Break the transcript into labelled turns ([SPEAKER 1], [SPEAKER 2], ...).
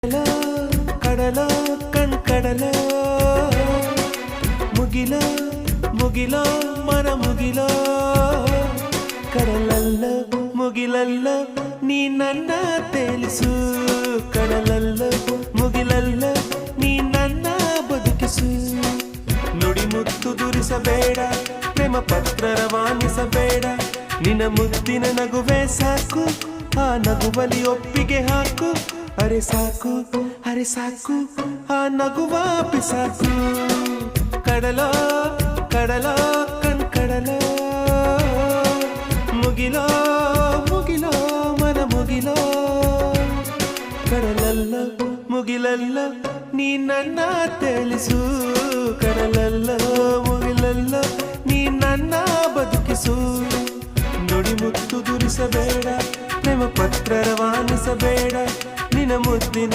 [SPEAKER 1] ಕಡಲ ಕಡಲ ಕಣ್ಕಡಲ ಮುಗಿಲ ಮುಗಿಲ ಮನ ಮುಗಿಲ ಕಡಲಲ್ಲ ಮುಗಿಲಲ್ಲ ನೀ ನನ್ನ ತೇಲಿಸು ಕಡಲಲ್ಲ ಮುಗಿಲಲ್ಲ ನೀ ನನ್ನ ಬದುಕಿಸು ನುಡಿ ಮುತ್ತು ದುರಿಸಬೇಡ ಪ್ರೇಮ ಪತ್ರ ರವಾನಿಸಬೇಡ ನಿನ್ನ ಮುದ್ದಿನ ನಗುವೆ ಸಾಕು ಆ ನಗುವಲಿ ಒಪ್ಪಿಗೆ ಹಾಕು ಅರೆ ಸಾಕು ಆ ನಗುವ ಪಿಸಾಕು ಕಡಲ ಕಡಲ ಕಣ್ಕಡಲ ಮುಗಿಲೋ ಮುಗಿಲೋ ಮನ ಮುಗಿಲೋ ಕಡಲಲ್ಲ ಮುಗಿಲಲ್ಲ ನೀ ನನ್ನ ತೇಲಿಸು ಕಡಲಲ್ಲ ಮುಗಿಲಲ್ಲ ನೀ ನನ್ನ ಬದುಕಿಸು ನುಡಿ ಮುತ್ತು ದುರಿಸಬೇಡ ಪ್ರೇಮ ಪತ್ರ ರವಾನಿಸಬೇಡ ನಿನ್ನ ಮುದ್ದಿನ